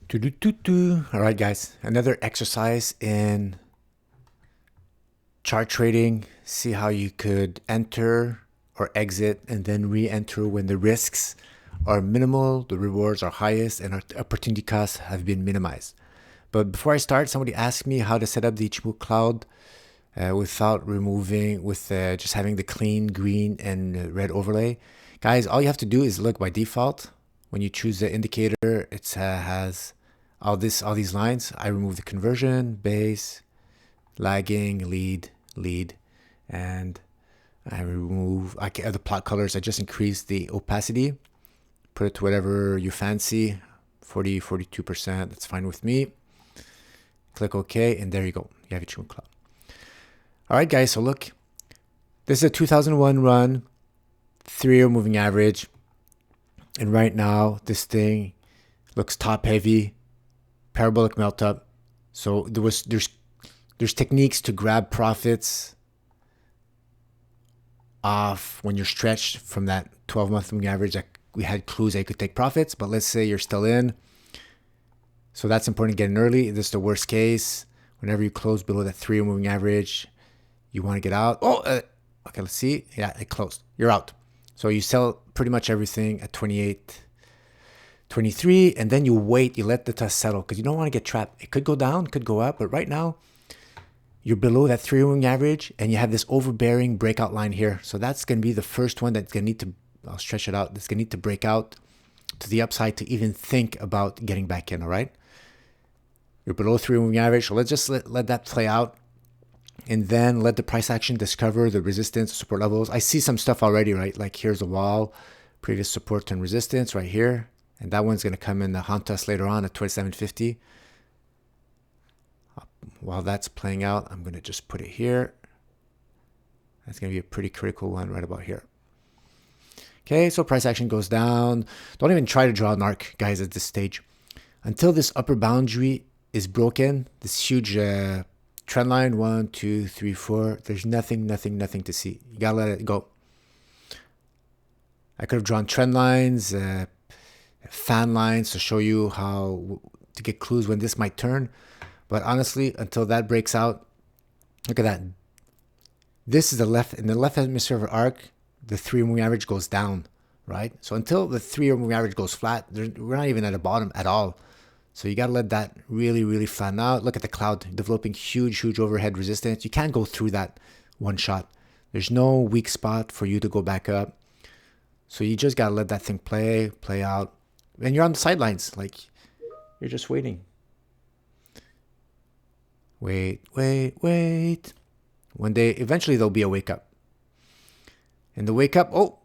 All right, guys, another exercise in chart trading. See how you could enter or exit and then re-enter when the risks are minimal, the rewards are highest, and our opportunity costs have been minimized. But before I start, somebody asked me how to set up the Ichimoku cloud with just having the clean green and red overlay. Guys, all you have to do is look by default. When you choose the indicator, it has all these lines. I remove the conversion, base, lagging, lead, and I remove the plot colors. I just increase the opacity, put it to whatever you fancy, 42%. That's fine with me. Click OK, and there you go. You have your Ichimoku cloud. All right, guys, so look, this is a 2001 run, 3-year moving average. And right now, this thing looks top heavy, parabolic melt up. So there's techniques to grab profits off when you're stretched from that 12-month moving average. That we had clues that you could take profits, but let's say you're still in. So that's important to get in early. This is the worst case. Whenever you close below that 3-year moving average, you want to get out. Okay, let's see. Yeah, it closed. You're out. So you sell pretty much everything at 28, 23, and then you wait. You let the test settle because you don't want to get trapped. It could go down, could go up, but right now you're below that 3-year moving average, and you have this overbearing breakout line here. So that's going to be the first one that's going to need to, I'll stretch it out. That's going to need to break out to the upside to even think about getting back in, all right? You're below 3-year moving average, so let's just let that play out. And then let the price action discover the resistance, support levels. I see some stuff already, right? Like here's a wall, previous support and resistance right here. And that one's going to come in the haunt us later on at 27.50. While that's playing out, I'm going to just put it here. That's going to be a pretty critical one right about here. Okay, so price action goes down. Don't even try to draw an arc, guys, at this stage. Until this upper boundary is broken, this huge trend line, 1, 2, 3, 4. There's nothing to see. You gotta let it go. I could have drawn trend lines, fan lines to show you how to get clues when this might turn. But honestly, until that breaks out, look at that. This is in the left hemisphere of an arc, the 3-year moving average goes down, right? So until the 3-year moving average goes flat, we're not even at the bottom at all. So you got to let that really flatten out. Look at the cloud developing huge overhead resistance. You can't go through that one shot. There's no weak spot for you to go back up. So you just got to let that thing play out. And you're on the sidelines. Like, you're just waiting. Wait. One day, eventually there'll be a wake up. And the wake up, so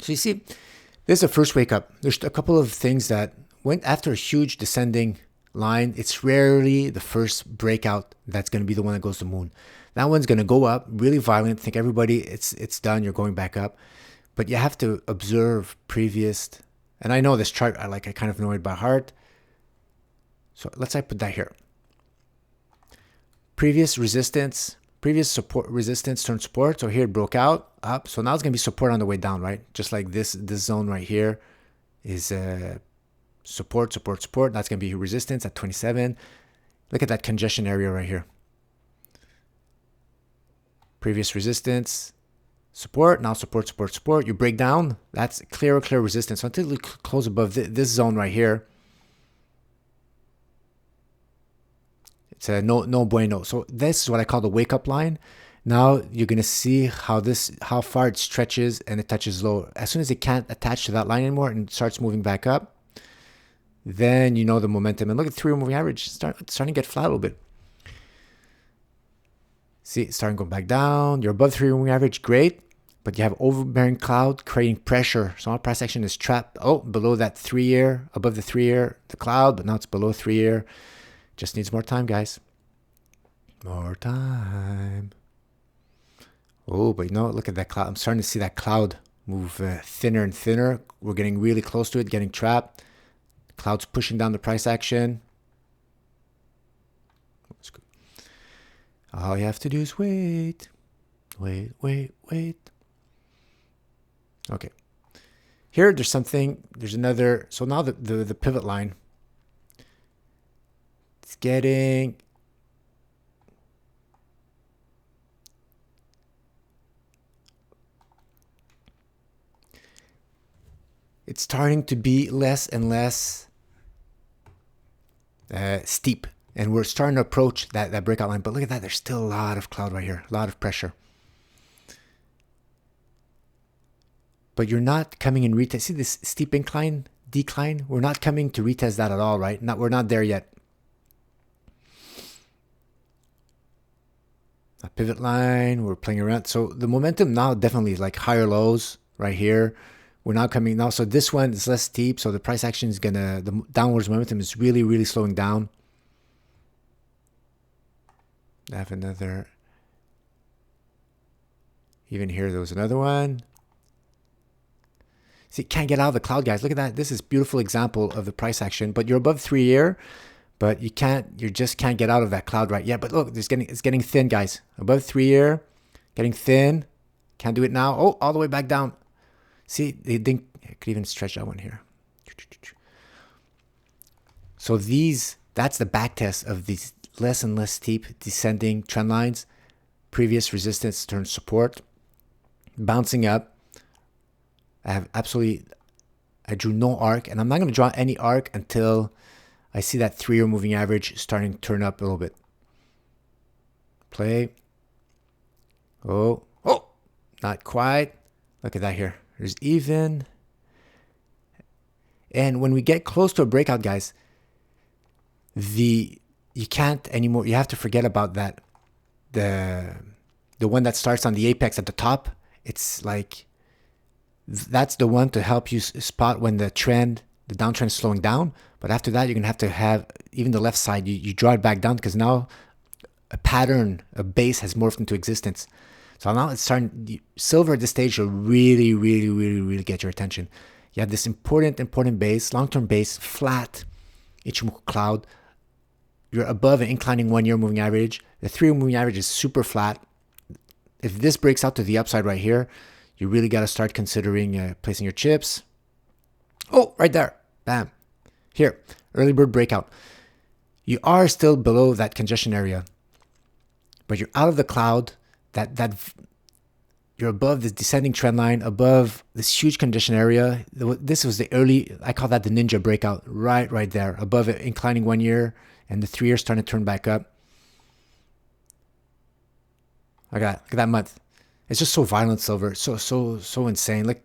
you see, this is the first wake up. There's a couple of things that went after a huge descending line. It's rarely the first breakout that's going to be the one that goes to the moon. That one's going to go up really violent. Think everybody, it's done. You're going back up. But you have to observe previous. And I know this chart, I kind of know it by heart. So let's say I put that here. Previous resistance, previous support, resistance turned support. So here it broke out up. So now it's going to be support on the way down, right? Just like this zone right here is support. That's going to be resistance at 27. Look at that congestion area right here. Previous resistance, support, now support. You break down, that's clear resistance. So until you close above this zone right here, it's a no bueno. So this is what I call the wake up line. Now you're going to see how far it stretches and it touches low. As soon as it can't attach to that line anymore and starts moving back up, then you know the momentum. And look at the 3-year moving average, it's starting to get flat a little bit. See, it's starting to go back down. You're above 3-year moving average, great. But you have overbearing cloud creating pressure. So our price action is trapped below that 3-year, above the 3-year, the cloud, but now it's below 3-year. Just needs more time, guys. More time. But look at that cloud. I'm starting to see that cloud move thinner and thinner. We're getting really close to it, getting trapped. Cloud's pushing down the price action. That's good. All you have to do is wait. Okay. Here, there's another. So now the pivot line, it's getting, it's starting to be less and less steep. And we're starting to approach that breakout line. But look at that. There's still a lot of cloud right here, a lot of pressure. But you're not coming in retest. See this steep decline? We're not coming to retest that at all, right? We're not there yet. A pivot line, we're playing around. So the momentum now definitely is like higher lows right here. We're now coming now. So this one is less steep. So the price action is the downwards momentum is really, really slowing down. I have another. Even here, there was another one. See, can't get out of the cloud, guys. Look at that. This is a beautiful example of the price action. But you're above 3-year, but you just can't get out of that cloud right yet. But look, it's getting thin, guys. Above 3-year, getting thin. Can't do it now. Oh, all the way back down. See, they think I could even stretch that one here. So that's the back test of these less and less steep descending trend lines. Previous resistance turns support. Bouncing up. I drew no arc, and I'm not going to draw any arc until I see that 3-year moving average starting to turn up a little bit. Play. Oh, not quite. Look at that here. There's even. And when we get close to a breakout, guys, you can't anymore. You have to forget about that. The one that starts on the apex at the top. It's like, that's the one to help you spot when the downtrend is slowing down. But after that, you're going to have even the left side, you draw it back down because now a pattern, a base has morphed into existence. So now it's starting, silver at this stage will really, really, really, really get your attention. You have this important base, long-term base, flat Ichimoku cloud. You're above an inclining 1-year moving average. The 3-year moving average is super flat. If this breaks out to the upside right here, you really got to start considering placing your chips. Oh, right there. Bam. Here, early bird breakout. You are still below that congestion area, but you're out of the cloud. You're above this descending trend line, above this huge congestion area. This was the early, I call that the ninja breakout, right there, above it, inclining 1 year, and the 3 years starting to turn back up. Look at that month. It's just so violent, silver. So insane. Like,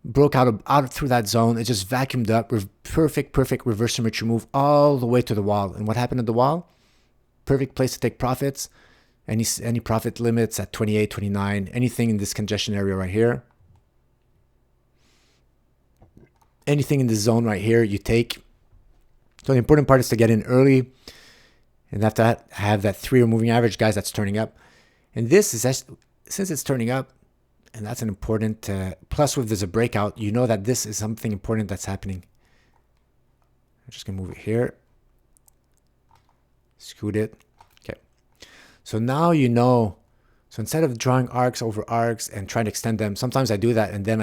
broke out through that zone. It just vacuumed up. Perfect reverse symmetry move all the way to the wall. And what happened at the wall? Perfect place to take profits. Any profit limits at 28, 29. Anything in this congestion area right here. Anything in this zone right here, you take. So the important part is to get in early. And after that, have that 3-year moving average, guys, that's turning up. And this is, since it's turning up, and that's an important, plus if there's a breakout, you know that this is something important that's happening. I'm just going to move it here. Scoot it. Okay. So now you know. So instead of drawing arcs over arcs and trying to extend them, sometimes I do that and then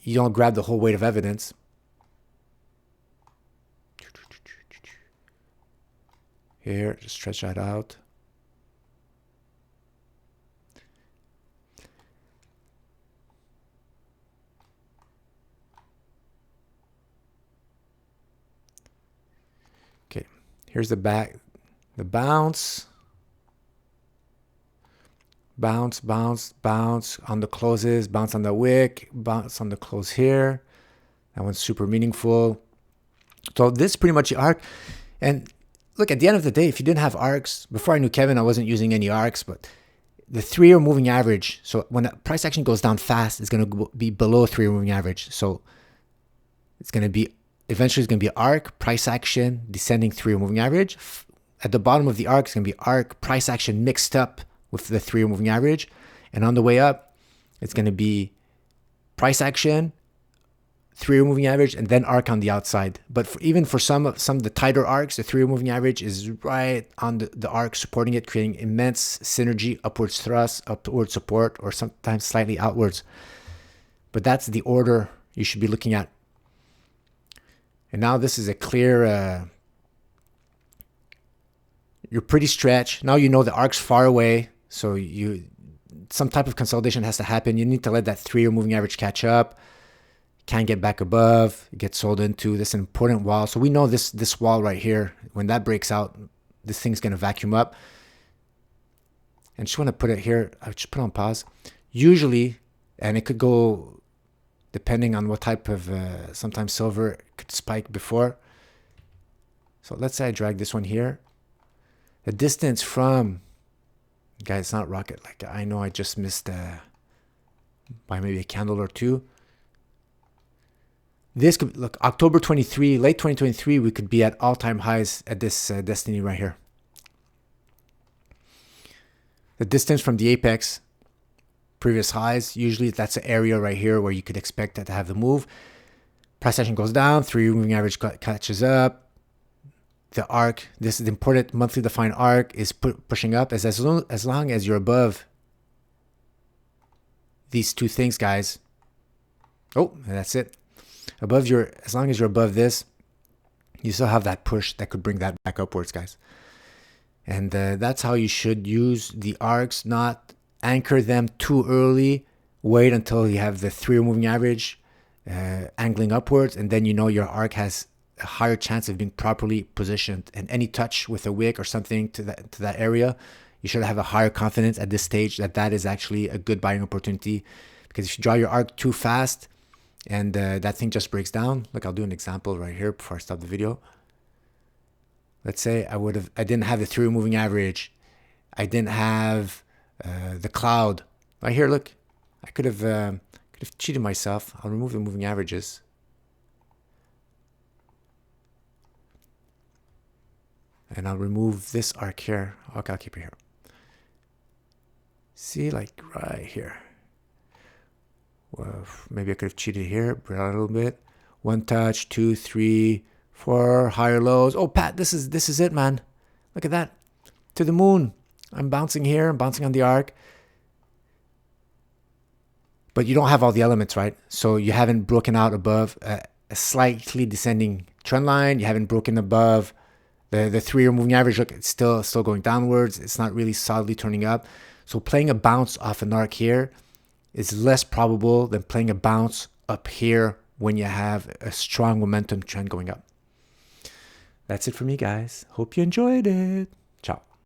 you don't grab the whole weight of evidence. Here, just stretch that out. Okay, here's the bounce. Bounce on the closes, bounce on the wick, bounce on the close here. That one's super meaningful. So this is pretty much the arc. And look, at the end of the day, if you didn't have arcs, before I knew Kevin, I wasn't using any arcs, but the 3-year moving average, so when the price action goes down fast, it's going to be below 3-year moving average. So it's going to be, eventually it's going to be arc, price action, descending 3-year moving average. At the bottom of the arc, it's going to be arc, price action mixed up with the 3-year moving average. And on the way up, it's going to be price action, 3-year moving average, and then arc on the outside. But even for some of the tighter arcs, the 3-year moving average is right on the arc, supporting it, creating immense synergy, upwards thrust, upward support, or sometimes slightly outwards. But that's the order you should be looking at. And now this is a clear, you're pretty stretched. Now you know the arc's far away. So some type of consolidation has to happen. You need to let that 3-year moving average catch up. Can't get back above, get sold into. This is an important wall. So we know this wall right here, when that breaks out, this thing's going to vacuum up. And just want to put it here. I just put it on pause. Usually, and it could go, depending on what type of, sometimes silver could spike before. So let's say I drag this one here. The distance from, guys, it's not rocket. Like, I know I just missed by maybe a candle or two. This could look October 23, late 2023, we could be at all-time highs at this destiny right here. The distance from the apex, previous highs, usually that's an area right here where you could expect that to have the move. Price action goes down, 3-year moving average catches up. The arc, this is the important monthly defined arc, is pushing up as long as you're above these two things, guys. Oh, and that's it. As long as you're above this, you still have that push that could bring that back upwards, guys. And that's how you should use the arcs, not anchor them too early. Wait until you have the 3-year moving average angling upwards, and then you know your arc has a higher chance of being properly positioned. And any touch with a wick or something to that area, you should have a higher confidence at this stage that is actually a good buying opportunity. Because if you draw your arc too fast, and that thing just breaks down. Look, I'll do an example right here before I stop the video. Let's say I didn't have the 3-year moving average. I didn't have the cloud. Right here, look. I could have cheated myself. I'll remove the moving averages. And I'll remove this arc here. Okay, I'll keep it here. See, like right here. Well, maybe I could have cheated here, brought out a little bit. 1 touch, 2, 3, 4 higher lows. Oh, Pat, this is it, man. Look at that. To the moon. I'm bouncing here. I'm bouncing on the arc. But you don't have all the elements, right? So you haven't broken out above a slightly descending trend line. You haven't broken above the 3-year moving average. Look, it's still going downwards. It's not really solidly turning up. So playing a bounce off an arc here is less probable than playing a bounce up here when you have a strong momentum trend going up. That's it for me, guys. Hope you enjoyed it.